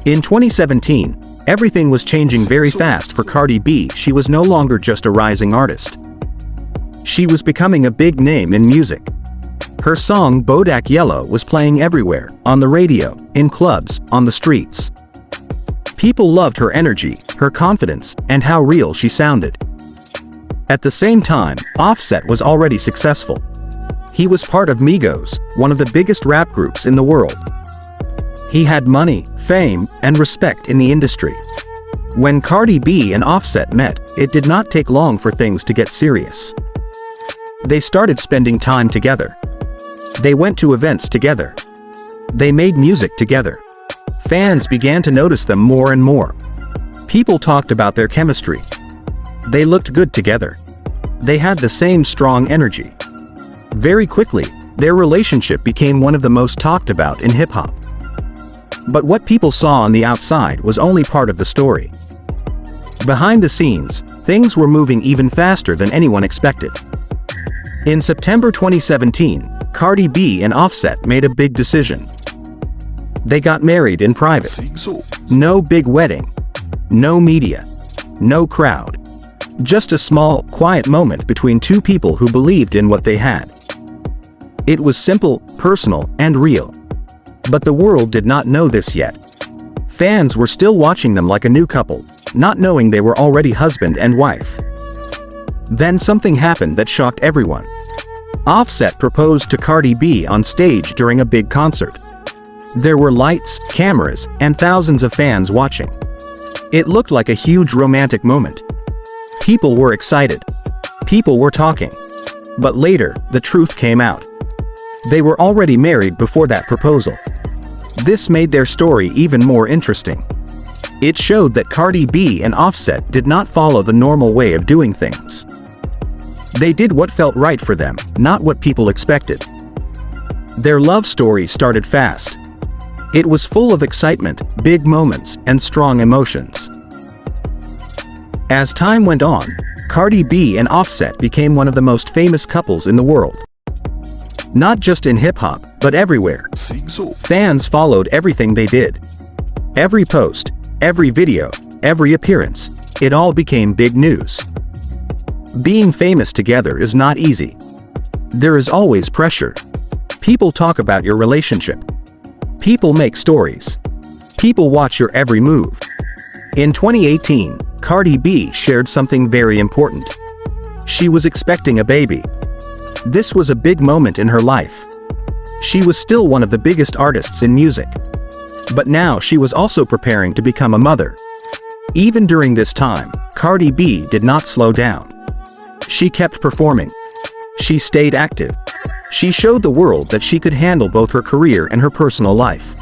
In 2017, everything was changing very fast for Cardi B. She was no longer just a rising artist. She was becoming a big name in music. Her song Bodak Yellow was playing everywhere, on the radio, in clubs, on the streets. People loved her energy, her confidence, and how real she sounded. At the same time, Offset was already successful. He was part of Migos, one of the biggest rap groups in the world. He had money, fame, and respect in the industry. When Cardi B and Offset met, it did not take long for things to get serious. They started spending time together. They went to events together. They made music together. Fans began to notice them more and more. People talked about their chemistry. They looked good together. They had the same strong energy. Very quickly, their relationship became one of the most talked about in hip-hop. But what people saw on the outside was only part of the story. Behind the scenes, things were moving even faster than anyone expected. In September 2017, Cardi B and Offset made a big decision. They got married in private. No big wedding. No media. No crowd. Just a small, quiet moment between two people who believed in what they had. It was simple, personal, and real. But the world did not know this yet. Fans were still watching them like a new couple, not knowing they were already husband and wife. Then something happened that shocked everyone. Offset proposed to Cardi B on stage during a big concert. There were lights, cameras, and thousands of fans watching. It looked like a huge romantic moment. People were excited. People were talking. But later, the truth came out. They were already married before that proposal. This made their story even more interesting. It showed that Cardi B and Offset did not follow the normal way of doing things. They did what felt right for them, not what people expected. Their love story started fast. It was full of excitement, big moments, and strong emotions. As time went on, Cardi B and Offset became one of the most famous couples in the world. Not just in hip-hop, but everywhere. Fans followed everything they did. Every post, every video, every appearance, it all became big news. Being famous together is not easy. There is always pressure. People talk about your relationship. People make stories. People watch your every move. In 2018, Cardi B shared something very important. She was expecting a baby. This was a big moment in her life. She was still one of the biggest artists in music. But now she was also preparing to become a mother. Even during this time, Cardi B did not slow down. She kept performing. She stayed active. She showed the world that she could handle both her career and her personal life.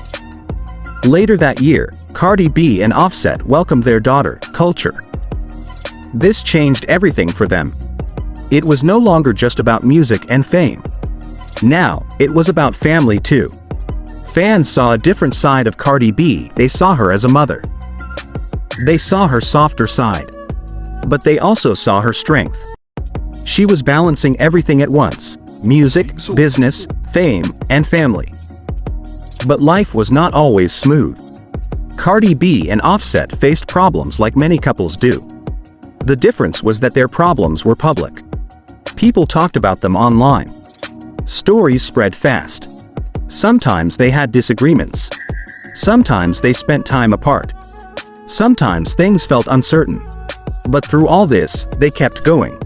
Later that year, Cardi B and Offset welcomed their daughter, Culture. This changed everything for them. It was no longer just about music and fame. Now, it was about family too. Fans saw a different side of Cardi B. They saw her as a mother. They saw her softer side. But they also saw her strength. She was balancing everything at once: music, business, fame, and family. But life was not always smooth. Cardi B and Offset faced problems like many couples do. The difference was that their problems were public. People talked about them online. Stories spread fast. Sometimes they had disagreements. Sometimes they spent time apart. Sometimes things felt uncertain. But through all this, they kept going.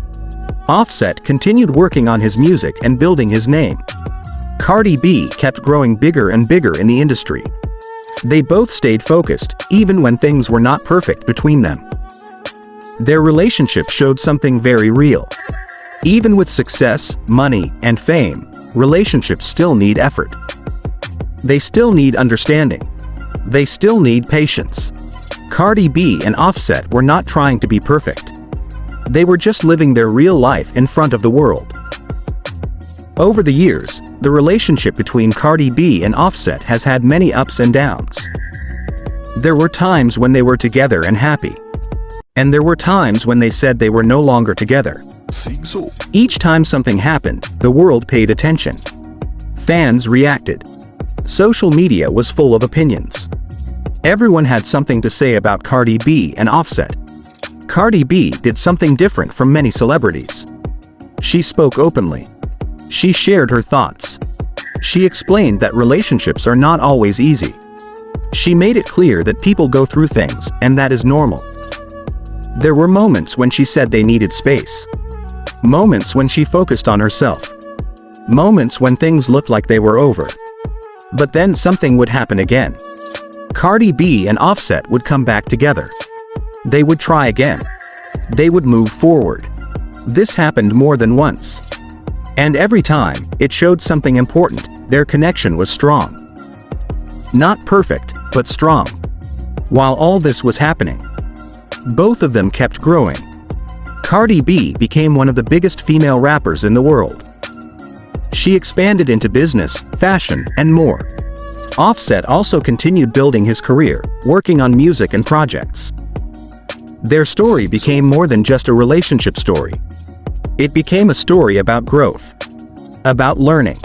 Offset continued working on his music and building his name. Cardi B kept growing bigger and bigger in the industry. They both stayed focused, even when things were not perfect between them. Their relationship showed something very real. Even with success, money, and fame, relationships still need effort. They still need understanding. They still need patience. Cardi B and Offset were not trying to be perfect. They were just living their real life in front of the world. Over the years, the relationship between Cardi B and Offset has had many ups and downs. There were times when they were together and happy. And there were times when they said they were no longer together. Each time something happened, the world paid attention. Fans reacted. Social media was full of opinions. Everyone had something to say about Cardi B and Offset. Cardi B did something different from many celebrities. She spoke openly. She shared her thoughts. She explained that relationships are not always easy. She made it clear that people go through things, and that is normal. There were moments when she said they needed space. Moments when she focused on herself. Moments when things looked like they were over. But then something would happen again. Cardi B and Offset would come back together. They would try again. They would move forward. This happened more than once. And every time, it showed something important: their connection was strong. Not perfect, but strong. While all this was happening, both of them kept growing. Cardi B became one of the biggest female rappers in the world. She expanded into business, fashion, and more. Offset also continued building his career, working on music and projects. Their story became more than just a relationship story. It became a story about growth, about learning,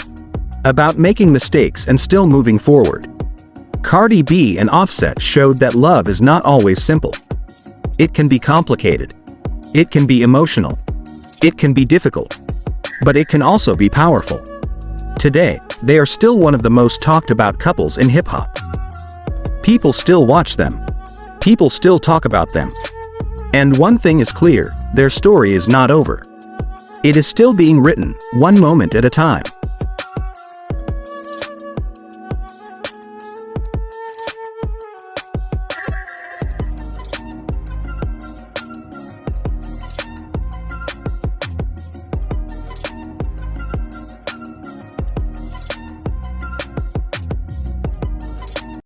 about making mistakes and still moving forward. Cardi B and Offset showed that love is not always simple. It can be complicated. It can be emotional. It can be difficult. But it can also be powerful. Today, they are still one of the most talked about couples in hip-hop. People still watch them. People still talk about them. And one thing is clear: their story is not over. It is still being written, one moment at a time.